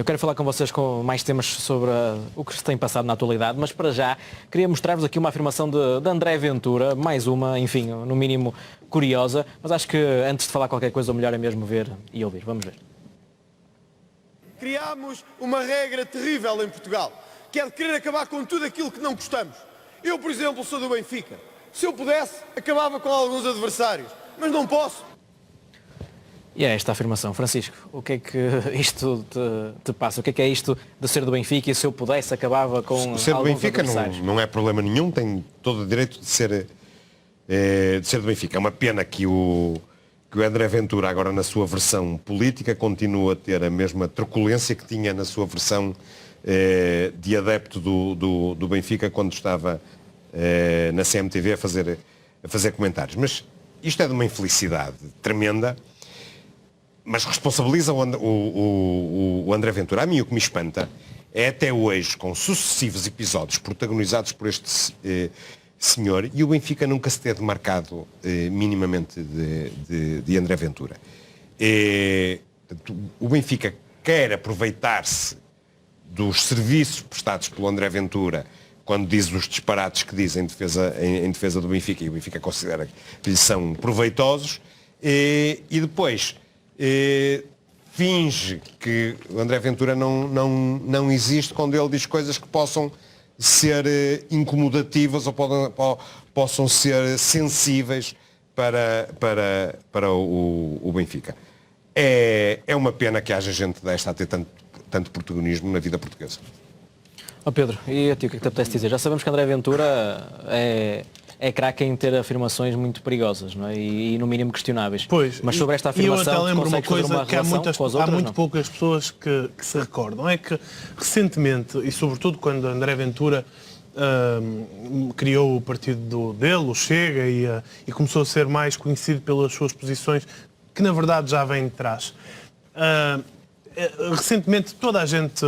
Eu quero falar com vocês com mais temas sobre o que se tem passado na atualidade, mas para já queria mostrar-vos aqui uma afirmação de André Ventura, mais uma, enfim, no mínimo curiosa, mas acho que antes de falar qualquer coisa o melhor é mesmo ver e ouvir. Vamos ver. Criámos uma regra terrível em Portugal, que é de querer acabar com tudo aquilo que não gostamos. Eu, por exemplo, sou do Benfica. Se eu pudesse, acabava com alguns adversários, mas não posso. E é esta afirmação. Francisco, o que é que isto te passa? O que é isto de ser do Benfica e se eu pudesse acabava com ser do Benfica não é problema nenhum, tem todo o direito de ser do Benfica. É uma pena que o André Ventura, agora na sua versão política, continua a ter a mesma truculência que tinha na sua versão de adepto do Benfica quando estava na CMTV a fazer comentários. Mas isto é de uma infelicidade tremenda, mas responsabiliza o André Ventura. A mim o que me espanta é até hoje, com sucessivos episódios protagonizados por este senhor, e o Benfica nunca se ter demarcado minimamente de André Ventura. O Benfica quer aproveitar-se dos serviços prestados pelo André Ventura quando diz os disparates que diz em defesa do Benfica, e o Benfica considera que lhe são proveitosos, e depois finge que o André Ventura não existe quando ele diz coisas que possam ser incomodativas ou possam ser sensíveis para o Benfica. É uma pena que haja gente desta a ter tanto protagonismo na vida portuguesa. Pedro, e a ti o que é que te apetece dizer? Já sabemos que André Ventura é craque em ter afirmações muito perigosas, não é? E no mínimo questionáveis. Pois, mas sobre esta afirmação, eu até lembro uma coisa que há muito não? poucas pessoas que se recordam. É que recentemente, e sobretudo quando André Ventura criou o partido dele, o Chega, e começou a ser mais conhecido pelas suas posições, que na verdade já vem de trás. Recentemente toda a gente,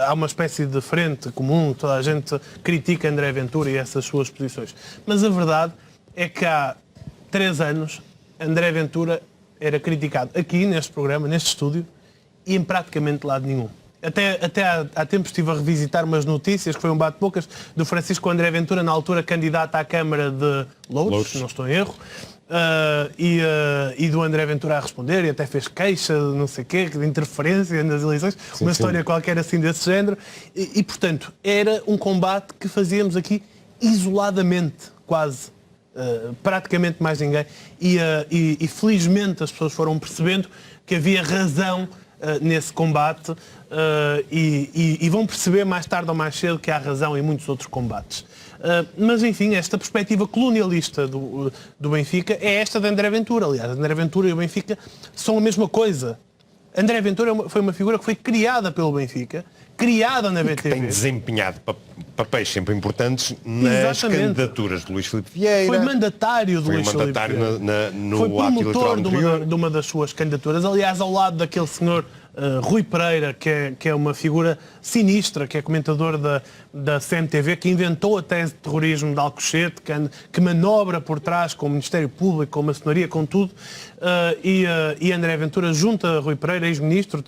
há uma espécie de frente comum, toda a gente critica André Ventura e essas suas posições. Mas a verdade é que há 3 anos André Ventura era criticado aqui neste programa, neste estúdio, e em praticamente lado nenhum. Até há tempos estive a revisitar umas notícias, que foi um bate-bocas, do Francisco André Ventura, na altura candidato à Câmara de Loures, se não estou em erro, e do André Ventura a responder, e até fez queixa de não sei o quê, de interferência nas eleições, uma história qualquer assim desse género, e portanto era um combate que fazíamos aqui isoladamente, quase, praticamente mais ninguém, e felizmente as pessoas foram percebendo que havia razão nesse combate, e vão perceber mais tarde ou mais cedo que há razão em muitos outros combates. Mas, enfim, esta perspectiva colonialista do Benfica é esta de André Ventura. Aliás, André Ventura e o Benfica são a mesma coisa. André Ventura foi uma figura que foi criada pelo Benfica, criada na BTV. Que tem desempenhado papéis sempre importantes nas candidaturas de Luís Filipe Vieira. Foi mandatário de Luís Filipe Vieira. No ato eleitoral anterior. De uma das suas candidaturas. Aliás, ao lado daquele senhor Rui Pereira, que é uma figura sinistra, que é comentador da CMTV, que inventou a tese de terrorismo de Alcochete, que manobra por trás com o Ministério Público, com a maçonaria, com tudo, e André Ventura junta Rui Pereira, ex-ministro,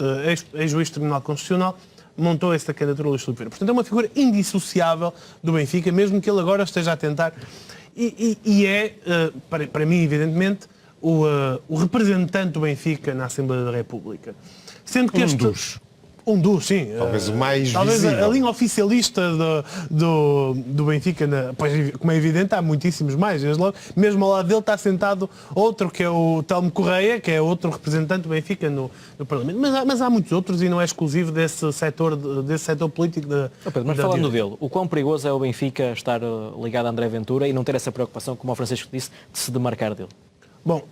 ex-juiz do Tribunal Constitucional, montou essa candidatura a Luís Filipe Vieira. Portanto, é uma figura indissociável do Benfica, mesmo que ele agora esteja a tentar, e é, para mim, evidentemente, o representante do Benfica na Assembleia da República. Sendo que um dos, sim. Talvez o mais talvez visível. A linha oficialista do Benfica, pois, como é evidente, há muitíssimos mais. Desde logo, mesmo ao lado dele está sentado outro, que é o Telmo Correia, que é outro representante do Benfica no Parlamento. Mas há muitos outros e não é exclusivo desse setor político. Pedro, mas falando dele, o quão perigoso é o Benfica estar ligado a André Ventura e não ter essa preocupação, como o Francisco disse, de se demarcar dele? Bom,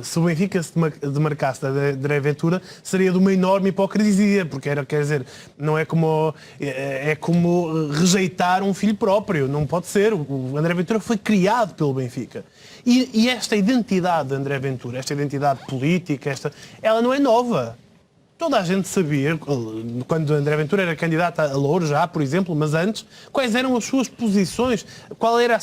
se o Benfica se demarcasse da André Ventura, seria de uma enorme hipocrisia, porque quer dizer, não é como rejeitar um filho próprio, não pode ser. O André Ventura foi criado pelo Benfica. E esta identidade de André Ventura, esta identidade política, ela não é nova. Toda a gente sabia, quando André Ventura era candidato a Loures, já, por exemplo, mas antes, quais eram as suas posições, qual era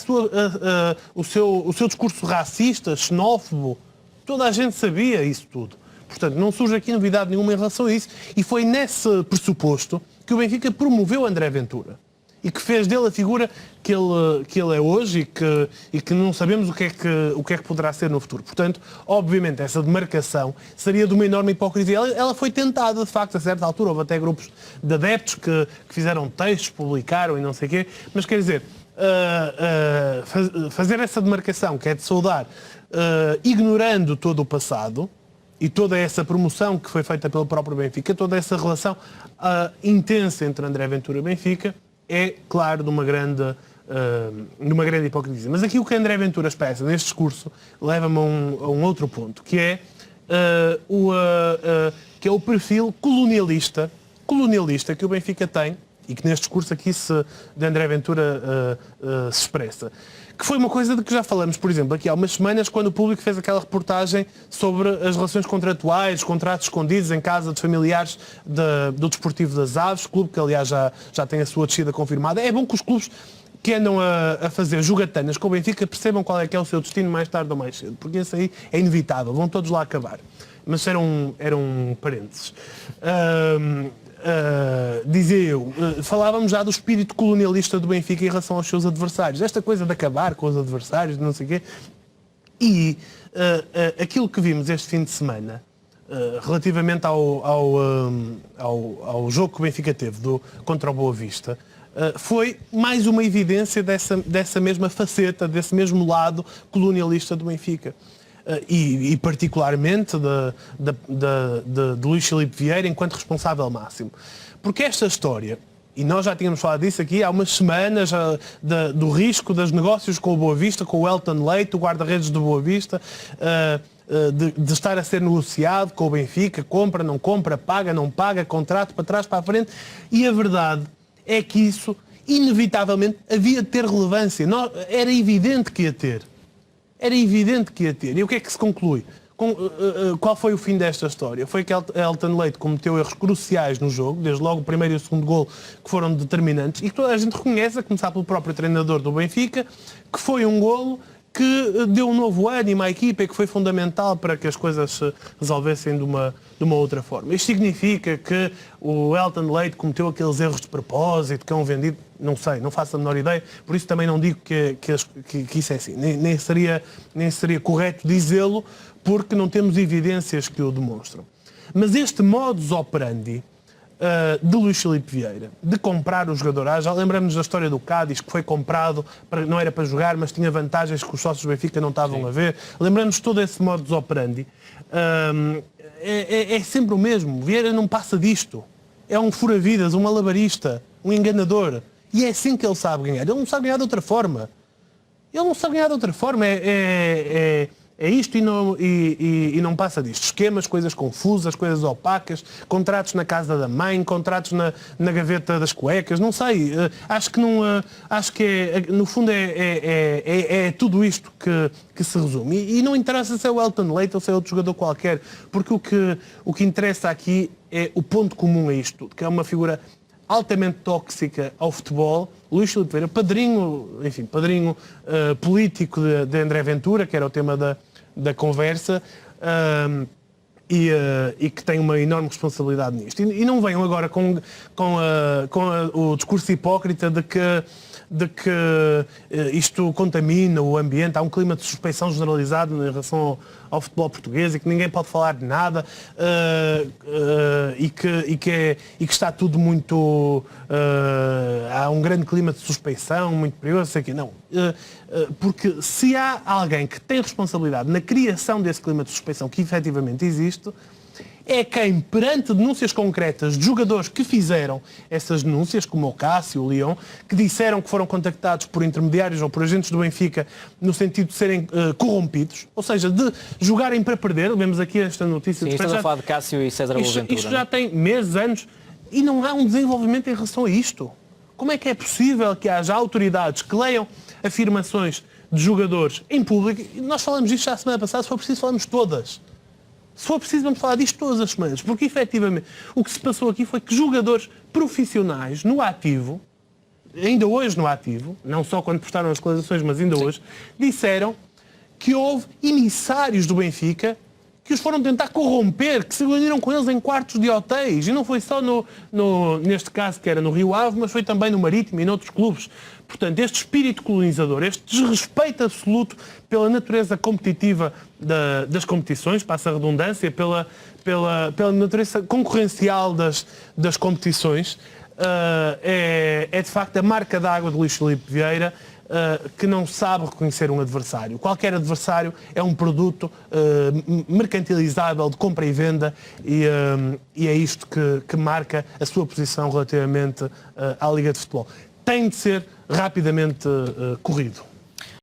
o seu discurso racista, xenófobo. Toda a gente sabia isso tudo. Portanto, não surge aqui novidade nenhuma em relação a isso. E foi nesse pressuposto que o Benfica promoveu André Ventura. E que fez dele a figura que ele é hoje e que não sabemos o que é que poderá ser no futuro. Portanto, obviamente, essa demarcação seria de uma enorme hipocrisia. Ela foi tentada, de facto, a certa altura. Houve até grupos de adeptos que fizeram textos, publicaram e não sei o quê. Mas, quer dizer, fazer essa demarcação, que é de saudar, ignorando todo o passado e toda essa promoção que foi feita pelo próprio Benfica, toda essa relação intensa entre André Ventura e Benfica, é, claro, de uma grande hipocrisia. Mas aqui o que André Ventura expressa neste discurso leva-me a um outro ponto, que é o perfil colonialista que o Benfica tem e que neste discurso aqui de André Ventura se expressa. Que foi uma coisa de que já falamos, por exemplo, aqui há umas semanas, quando o Público fez aquela reportagem sobre as relações contratuais, contratos escondidos em casa de familiares do Desportivo das Aves, clube que aliás já tem a sua descida confirmada. É bom que os clubes que andam a fazer jogatanas com o Benfica percebam qual é que é o seu destino mais tarde ou mais cedo, porque isso aí é inevitável, vão todos lá acabar. Mas eram parênteses. Dizia eu, falávamos já do espírito colonialista do Benfica em relação aos seus adversários. Esta coisa de acabar com os adversários, não sei o quê. E aquilo que vimos este fim de semana, relativamente ao jogo que o Benfica teve contra o Boa Vista, foi mais uma evidência dessa mesma faceta, desse mesmo lado colonialista do Benfica. E particularmente de Luís Filipe Vieira enquanto responsável máximo. Porque esta história, e nós já tínhamos falado disso aqui há umas semanas, do risco dos negócios com o Boa Vista, com o Elton Leite, o guarda-redes do Boa Vista, de estar a ser negociado com o Benfica, compra, não compra, paga, não paga, contrato para trás, para a frente, e a verdade é que isso, inevitavelmente, havia de ter relevância. Era evidente que ia ter. Era evidente que ia ter. E o que é que se conclui? Qual foi o fim desta história? Foi que Elton Leite cometeu erros cruciais no jogo, desde logo o primeiro e o segundo golo, que foram determinantes, e que toda a gente reconhece, a começar pelo próprio treinador do Benfica, que foi um golo que deu um novo ânimo à equipa e que foi fundamental para que as coisas se resolvessem de uma outra forma. Isto significa que o Elton Leite cometeu aqueles erros de propósito, que é um vendido, não sei, não faço a menor ideia, por isso também não digo que isso é assim. Nem seria correto dizê-lo, porque não temos evidências que o demonstram. Mas este modus operandi de Luís Filipe Vieira, de comprar o jogador, já lembramos da história do Cádiz, que foi comprado, não era para jogar, mas tinha vantagens que os sócios do Benfica não estavam a ver. Lembramos de todo esse modus operandi. É sempre o mesmo. Vieira não passa disto. É um fura-vidas, um malabarista, um enganador. E é assim que ele sabe ganhar. Ele não sabe ganhar de outra forma. É isto e não passa disto. Esquemas, coisas confusas, coisas opacas, contratos na casa da mãe, contratos na gaveta das cuecas, não sei. Acho que no fundo é tudo isto que se resume. E não interessa se é o Elton Leite ou se é outro jogador qualquer, porque o que interessa aqui é o ponto comum a isto, que é uma figura altamente tóxica ao futebol. Luís Filipe Vieira, padrinho político de André Ventura, que era o tema da conversa, e que tem uma enorme responsabilidade nisto. E não venham agora com o discurso hipócrita de que isto contamina o ambiente, há um clima de suspeição generalizado em relação ao futebol português e que ninguém pode falar de nada e que está tudo muito... há um grande clima de suspeição, muito perigoso, sei que não. Porque se há alguém que tem responsabilidade na criação desse clima de suspeição que efetivamente existe, é quem, perante denúncias concretas de jogadores que fizeram essas denúncias, como o Cássio, o Leão, que disseram que foram contactados por intermediários ou por agentes do Benfica no sentido de serem corrompidos, ou seja, de jogarem para perder. Vemos aqui esta notícia. Sim, estamos a falar de Cássio e César Boaventura. Isto já tem meses, anos, e não há um desenvolvimento em relação a isto. Como é que é possível que haja autoridades que leiam afirmações de jogadores em público? E nós falamos disto já a semana passada, se for preciso falamos todas. Se for preciso, vamos falar disto todas as semanas, porque efetivamente o que se passou aqui foi que jogadores profissionais no ativo, ainda hoje no ativo, não só quando prestaram as declarações, mas ainda hoje, disseram que houve emissários do Benfica que os foram tentar corromper, que se reuniram com eles em quartos de hotéis. E não foi só neste caso que era no Rio Ave, mas foi também no Marítimo e noutros clubes. Portanto, este espírito colonizador, este desrespeito absoluto pela natureza competitiva das competições, passa a redundância, pela natureza concorrencial das competições, é de facto a marca d'água de Luís Filipe Vieira, que não sabe reconhecer um adversário. Qualquer adversário é um produto mercantilizável de compra e venda e é isto que marca a sua posição relativamente à Liga de Futebol. Tem de ser rapidamente corrido.